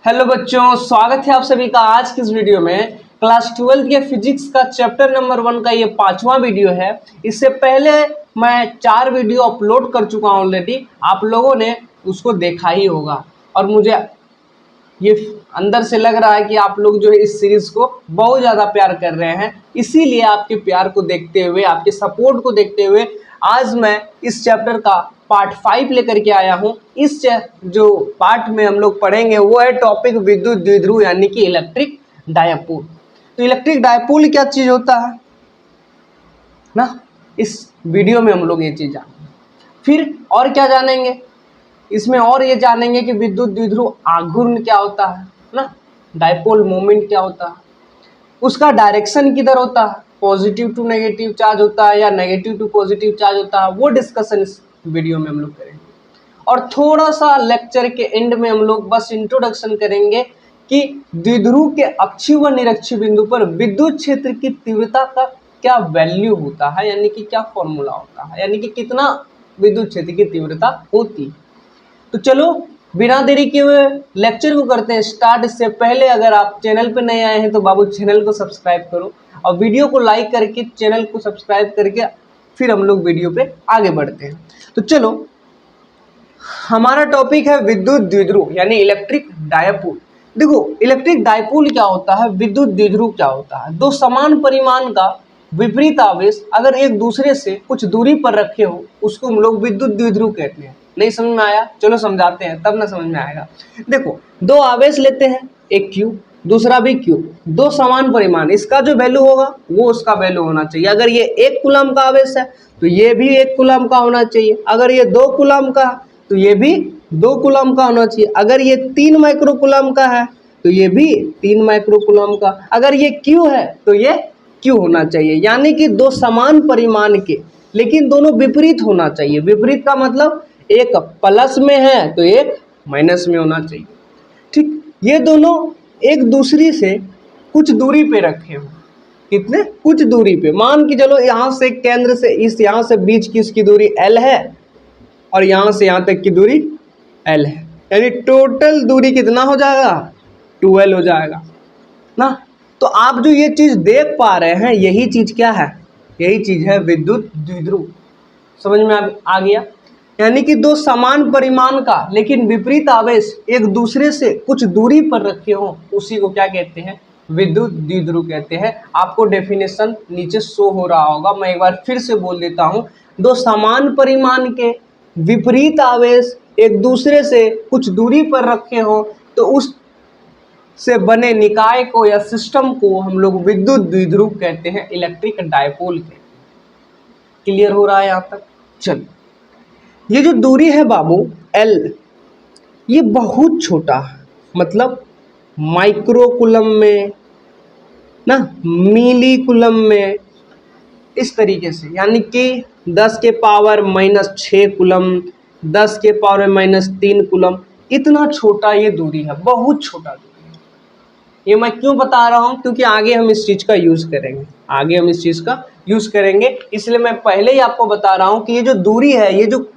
Hello बच्चों, स्वागत है आप सभी का आज की इस वीडियो में। क्लास 12 के फिजिक्स का चैप्टर नंबर 1 का ये 5वां वीडियो है। इससे पहले मैं 4 वीडियो अपलोड कर चुका हूँ ऑलरेडी, आप लोगों ने उसको देखा ही होगा और मुझे ये अंदर से लग रहा है कि आप लोग जो है इस सीरीज को बहुत ज़्यादा प्यार कर रहे हैं। इसीलिए आपके प्यार को देखते हुए, आपके सपोर्ट को देखते हुए आज मैं इस चैप्टर का पार्ट 5 लेकर के आया हूँ। इस जो पार्ट में हम लोग पढ़ेंगे वो है टॉपिक विद्युत द्विध्रुव यानी कि इलेक्ट्रिक डायपोल। तो इलेक्ट्रिक डायपोल क्या चीज़ होता है ना, इस वीडियो में हम लोग ये चीज़ जानेंगे। फिर और क्या जानेंगे इसमें, और ये जानेंगे कि विद्युत द्विध्रुव आघूर्ण क्या होता है ना, डायपोल मोमेंट क्या होता है, उसका डायरेक्शन किधर होता है, पॉजिटिव टू नेगेटिव चार्ज होता है या नेगेटिव टू पॉजिटिव चार्ज होता है, वो डिस्कशन इस वीडियो में हम लोग करेंगे। और थोड़ा सा लेक्चर के एंड में हम लोग बस इंट्रोडक्शन करेंगे कि द्विध्रुव के अक्षीय व निरक्षीय बिंदु पर विद्युत क्षेत्र की तीव्रता का क्या वैल्यू होता है, यानी कि क्या फॉर्मूला होता है, यानी कि कितना विद्युत क्षेत्र की तीव्रता होती है। तो चलो बिना देरी के हुए लेक्चर को करते हैं स्टार्ट। इससे पहले अगर आप चैनल पर नए आए हैं तो बाबू चैनल को सब्सक्राइब करो और वीडियो को लाइक करके चैनल को सब्सक्राइब करके फिर हम लोग वीडियो पे आगे बढ़ते हैं। तो चलो, हमारा टॉपिक है विद्युत द्विध्रुव यानी इलेक्ट्रिक डायपोल। देखो, इलेक्ट्रिक डायपोल क्या होता है, विद्युत द्विध्रुव क्या होता है। दो समान परिमाण का विपरीत आवेश अगर एक दूसरे से कुछ दूरी पर रखे हो उसको हम लोग विद्युत द्विध्रुव कहते हैं। नहीं समझ में आया? चलो समझाते हैं, तब ना समझ में आएगा। देखो, दो आवेश लेते हैं, एक Q दूसरा भी Q, दो समान परिमाण, इसका जो वैल्यू होगा वो उसका वैल्यू होना चाहिए। अगर ये 1 कूलम का आवेश है तो ये भी 1 कूलम का होना चाहिए। अगर ये 2 कूलम का तो ये भी 2 कूलम का होना चाहिए। अगर ये 3 माइक्रो कूलम का है तो ये भी 3 माइक्रो कूलम का। अगर ये Q है तो ये Q होना चाहिए। यानी कि दो समान परिमाण के, लेकिन दोनों विपरीत होना चाहिए। विपरीत का मतलब एक प्लस में है तो एक माइनस में होना चाहिए। ठीक, ये दोनों एक दूसरी से कुछ दूरी पे रखे हो। कितने? कुछ दूरी पे। मान के चलो यहाँ से केंद्र से इस यहाँ से बीच की इसकी दूरी L है और यहाँ से यहाँ तक की दूरी L है, यानी टोटल दूरी कितना हो जाएगा? 2L हो जाएगा ना। तो आप जो ये चीज़ देख पा रहे हैं यही चीज़ क्या है? यही चीज़ है विद्युत द्विध्रुव। समझ में आ गया? यानी कि दो समान परिमाण का लेकिन विपरीत आवेश एक दूसरे से कुछ दूरी पर रखे हो उसी को क्या कहते हैं? विद्युत द्विध्रुव कहते हैं। आपको डेफिनेशन नीचे शो हो रहा होगा, मैं एक बार फिर से बोल देता हूँ। दो समान परिमाण के विपरीत आवेश एक दूसरे से कुछ दूरी पर रखे हो तो उस से बने निकाय को या सिस्टम को हम लोग विद्युत द्विध्रुव कहते हैं, इलेक्ट्रिक डायपोल कहते हैं। क्लियर हो रहा है यहाँ तक? चलो, ये जो दूरी है बाबू L, ये बहुत छोटा है, मतलब माइक्रो कूलम में ना, मिली कूलम में, इस तरीके से। यानी कि 10 के पावर -6 कूलम, 10 के पावर -3 कूलम, इतना छोटा ये दूरी है, बहुत छोटा दूरी है। ये मैं क्यों बता रहा हूँ? क्योंकि आगे हम इस चीज़ का यूज़ करेंगे, आगे हम इस चीज़ का यूज़ करेंगे, इसलिए मैं पहले ही आपको बता रहा हूँ कि ये जो दूरी है, ये जो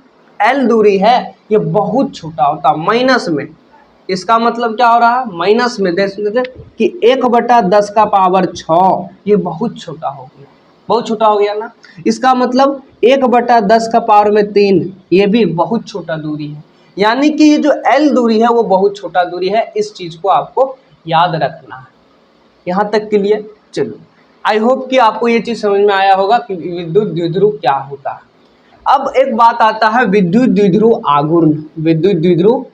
L दूरी है, ये बहुत छोटा होता है, माइनस में। इसका मतलब क्या हो रहा है? माइनस में। देखिए कि 1/10 का पावर 6, ये बहुत छोटा हो गया, बहुत छोटा हो गया ना। इसका मतलब 1/10 का पावर में 3, ये भी बहुत छोटा दूरी है। यानी कि ये जो L दूरी है वो बहुत छोटा दूरी है। इस चीज़ को आपको याद रखना है। यहाँ तक के लिए चलो, आई होप कि आपको ये चीज़ समझ में आया होगा कि विद्युत द्विध्रुव क्या होता है। अब एक बात आता है विद्युत द्विध्रुव आघूर्ण, विद्युत द्विध्रुव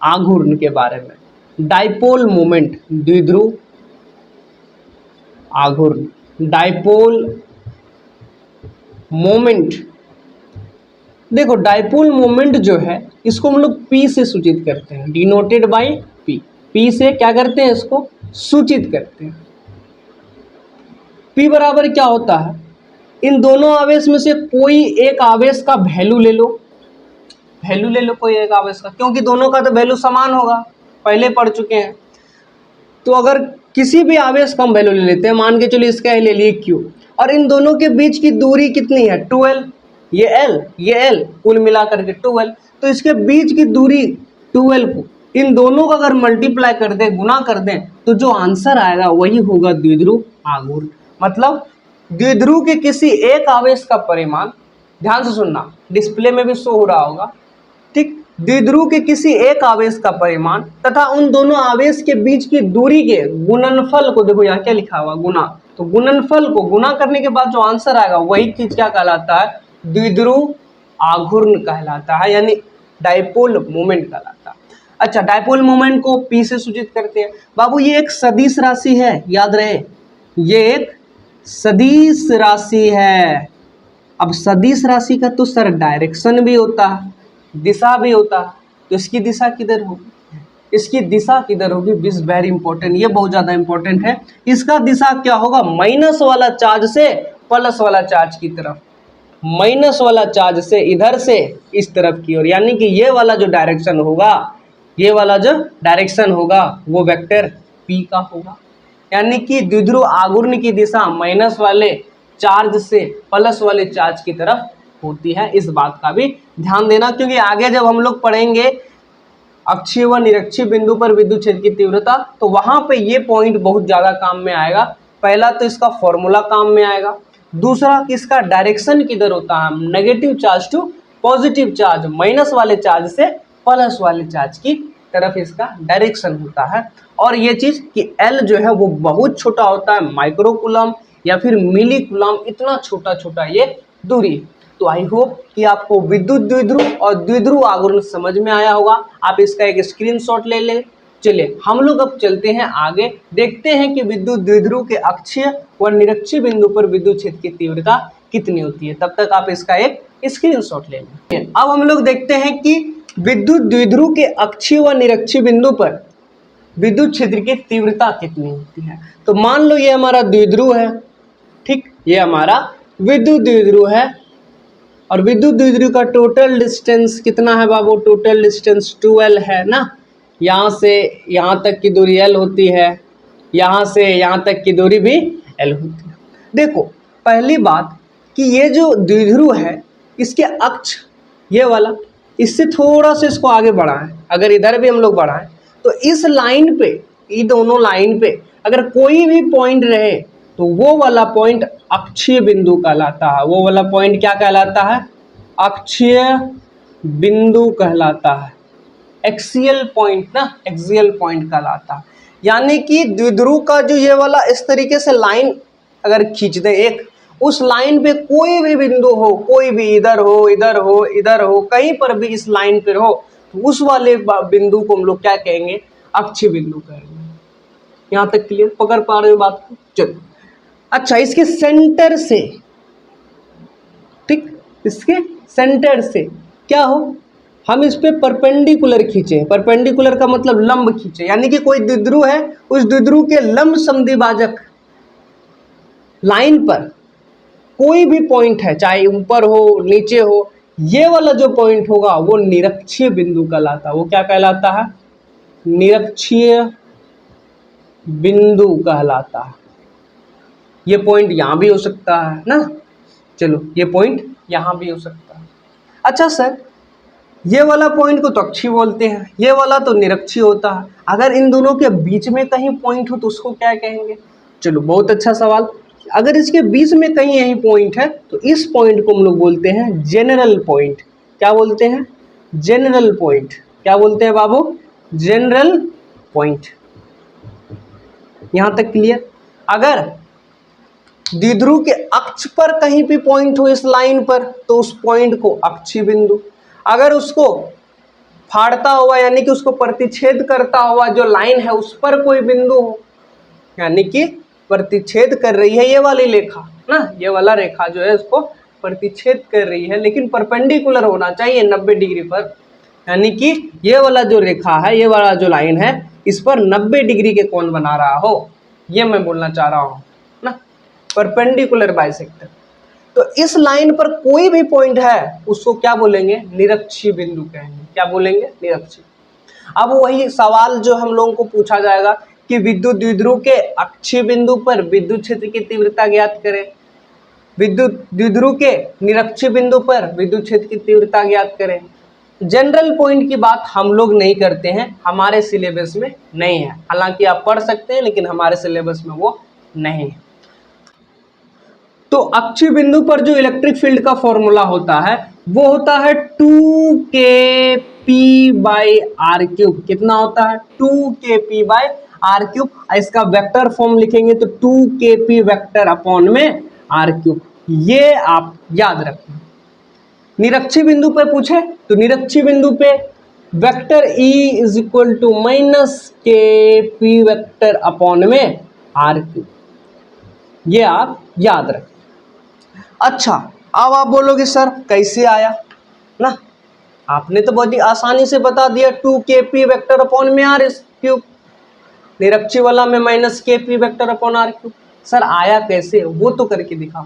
आघूर्ण के बारे में। डायपोल मोमेंट, द्विध्रुव आघूर्ण, डायपोल मोमेंट। देखो, डायपोल मोमेंट जो है इसको हम लोग P से सूचित करते हैं, डिनोटेड बाय P। P से क्या करते हैं? इसको सूचित करते हैं। P बराबर क्या होता है? इन दोनों आवेश में से कोई एक आवेश का वैल्यू ले लो, वैल्यू ले लो कोई एक आवेश का, क्योंकि दोनों का तो वैल्यू समान होगा, पहले पढ़ चुके हैं। तो अगर किसी भी आवेश का हम वैल्यू ले लेते हैं, मान के चलिए इसका ले लिए Q, और इन दोनों के बीच की दूरी कितनी है? 2L। ये L, ये L, कुल मिलाकर के 2L। तो इसके बीच की दूरी 2L को इन दोनों का अगर मल्टीप्लाई कर दें, गुना कर दें, तो जो आंसर आएगा वही होगा द्विध्रुव आघूर्ण। मतलब द्विध्रुव के किसी एक आवेश का परिमाण, ध्यान से सुनना, डिस्प्ले में भी शो हो रहा होगा, ठीक, द्विध्रुव के किसी एक आवेश का परिमाण तथा उन दोनों आवेश के बीच की दूरी के गुणनफल को, देखो यहाँ क्या लिखा हुआ, गुना, तो गुणनफल को गुना करने के बाद जो आंसर आएगा वही चीज क्या कहलाता है, द्विध्रुव आघूर्ण कहलाता है, यानी डाइपोल मोमेंट कहलाता है। अच्छा, डाइपोल मोमेंट को P से सूचित करते हैं। बाबू ये एक सदिश राशि है, याद रहे, ये एक सदिश राशि है। अब सदिश राशि का तो सर डायरेक्शन भी होता है, दिशा भी होता है, तो इसकी दिशा किधर होगी, इसकी दिशा किधर होगी, दिस वेरी इंपॉर्टेंट, ये बहुत ज्यादा इंपॉर्टेंट है। इसका दिशा क्या होगा, माइनस वाला चार्ज से प्लस वाला चार्ज की तरफ, माइनस वाला चार्ज से इधर से इस तरफ की ओर, यानी कि ये वाला जो डायरेक्शन होगा, ये वाला जो डायरेक्शन होगा वो वेक्टर P का होगा। यानी कि द्विध्रुव आघूर्ण की दिशा माइनस वाले चार्ज से प्लस वाले चार्ज की तरफ होती है। इस बात का भी ध्यान देना, क्योंकि आगे जब हम लोग पढ़ेंगे अक्षीय व निरक्षीय बिंदु पर विद्युत क्षेत्र की तीव्रता, तो वहां पे ये पॉइंट बहुत ज्यादा काम में आएगा। पहला तो इसका फॉर्मूला काम में आएगा, दूसरा कि इसका डायरेक्शन किधर होता है, negative charge to positive charge, minus वाले चार्ज से प्लस वाले चार्ज की तरफ इसका डायरेक्शन होता है। और ये चीज कि L जो है वो बहुत छोटा होता है, माइक्रो कूलम या फिर मिली कूलम, इतना छोटा छोटा ये दूरी। तो आई होप कि आपको विद्युत द्विध्रुव और द्विध्रुव आघूर्ण समझ में आया होगा। आप इसका एक स्क्रीनशॉट ले लें। चलिए हम लोग अब चलते हैं आगे, देखते हैं कि विद्युत द्विध्रुव के अक्षीय व निरक्षीय बिंदु पर विद्युत क्षेत्र की तीव्रता कितनी होती है। तब तक आप इसका एक स्क्रीनशॉट ले लें। अब हम लोग देखते हैं कि विद्युत द्विध्रुव के अक्षीय व निरक्षीय बिंदु पर विद्युत क्षेत्र की तीव्रता कितनी होती है। तो मान लो ये हमारा द्विध्रुव है, ठीक, ये हमारा विद्युत द्विध्रुव है, और विद्युत द्विध्रुव का टोटल डिस्टेंस कितना है बाबू, टोटल डिस्टेंस 2L है ना। यहाँ से यहाँ तक की दूरी L होती है, यहाँ से यहाँ तक की दूरी भी L होती है। देखो पहली बात कि ये जो द्विध्रुव है इसके अक्ष ये वाला, इससे थोड़ा सा इसको आगे बढ़ाएं, अगर इधर भी हम लोग बढ़ाएं तो इस लाइन पे, ये दोनों लाइन पे अगर कोई भी पॉइंट रहे तो वो वाला पॉइंट अक्षीय बिंदु कहलाता है। वो वाला पॉइंट क्या कहलाता है, अक्षीय बिंदु कहलाता है। एक्सियल पॉइंट ना, एक्सियल पॉइंट कहलाता है। यानी कि द्विध्रुव का जो ये वाला इस तरीके से लाइन अगर खींच दे एक, उस लाइन पे कोई भी बिंदु हो, कोई भी इधर हो, इधर हो, इधर हो, कहीं पर भी इस लाइन पर हो, तो उस वाले बिंदु को हम लोग क्या कहेंगे, अक्षीय बिंदु कहेंगे। यहाँ तक क्लियर, पकड़ पा रहे हो बात को। चलो अच्छा, इसके सेंटर से, ठीक, इसके सेंटर से क्या हो, हम इस पे परपेंडिकुलर खींचे। परपेंडिकुलर का मतलब लंब खींचे, यानी कि कोई द्विध्रुव है, उस द्विध्रुव के लंब समद्विभाजक लाइन पर कोई भी पॉइंट है, चाहे ऊपर हो नीचे हो, ये वाला जो पॉइंट होगा वो निरक्षीय बिंदु कहलाता है। वो क्या कहलाता है, निरक्षीय बिंदु कहलाता है। ये पॉइंट यहाँ भी हो सकता है ना, चलो ये पॉइंट यहाँ भी हो सकता है। अच्छा सर, ये वाला पॉइंट को तो अक्षीय बोलते हैं, ये वाला तो निरक्षीय होता है, अगर इन दोनों के बीच में कहीं पॉइंट हो तो उसको क्या कहेंगे। चलो बहुत अच्छा सवाल, अगर इसके बीच में कहीं यही पॉइंट है तो इस पॉइंट को हम लोग बोलते हैं जेनरल पॉइंट। क्या बोलते हैं, जेनरल पॉइंट। क्या बोलते हैं बाबू, जेनरल पॉइंट। यहां तक क्लियर। अगर द्विध्रुव के अक्ष पर कहीं भी पॉइंट हो इस लाइन पर तो उस पॉइंट को अक्षीय बिंदु, अगर उसको फाड़ता हुआ यानी कि उसको प्रतिच्छेद करता हुआ जो लाइन है उस पर कोई बिंदु हो, यानी कि प्रतिच्छेद कर रही है ये वाली रेखा ना, ये वाला रेखा जो है उसको प्रतिच्छेद कर रही है, लेकिन परपेंडिकुलर होना चाहिए 90 डिग्री पर, यानी कि ये वाला जो रेखा है, ये वाला जो लाइन है, इस पर 90 डिग्री के कोण बना रहा हो, ये मैं बोलना चाह रहा हूँ ना, परपेंडिकुलर बाइसेक्टर। तो इस लाइन पर कोई भी पॉइंट है उसको क्या बोलेंगे, निरक्षीय बिंदु कहेंगे। क्या बोलेंगे, निरक्षीय। अब वही सवाल जो हम लोगों को पूछा जाएगा कि विद्युत द्विध्रुव के अक्षीय बिंदु पर विद्युत क्षेत्र की तीव्रता ज्ञात करें, विद्युत द्विध्रुव के निरक्षीय बिंदु पर विद्युत क्षेत्र की तीव्रता ज्ञात करें जनरल पॉइंट की बात हम लोग नहीं करते हैं, हमारे सिलेबस में नहीं है। हालांकि आप पढ़ सकते हैं लेकिन हमारे सिलेबस में वो नहीं है। तो अक्षीय बिंदु पर जो इलेक्ट्रिक फील्ड का फॉर्मूला होता है वो होता है 2kp/r³। कितना होता है? 2kp/r³। इसका वेक्टर फॉर्म लिखेंगे तो 2kp वेक्टर अपॉन में r³। ये आप याद रखें। निरक्षीय बिंदु पे पूछे तो निरक्षीय बिंदु पे vector E is equal to -kp vector upon में r³। ये आप याद रखें। अच्छा, अब आप बोलोगे सर कैसे आया ना, आपने तो बहुत ही आसानी से बता दिया 2kp वेक्टर अपॉन में r³, निरक्षीय वाला में -kp vector upon r³। Sir आया कैसे, वो तो करके दिखाओ।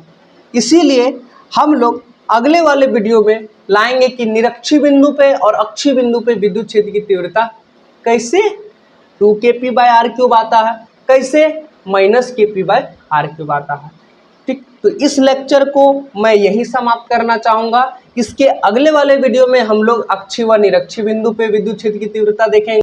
इसीलिए हम लोग अगले वाले वीडियो में लाएंगे कि निरक्षीय बिंदु पे और अक्षीय बिंदु पे विद्युत क्षेत्र की तीव्रता कैसे 2kp/r³ आता है, कैसे -kp/r³ आता है। ठीक, तो इस लेक्चर को मैं यही समाप्त करना चाहूंगा। इसके अगले वाले वीडियो में हम लोग अक्षीय व निरक्षीय बिंदु पे विद्युत क्षेत्र की तीव्रता देखेंगे।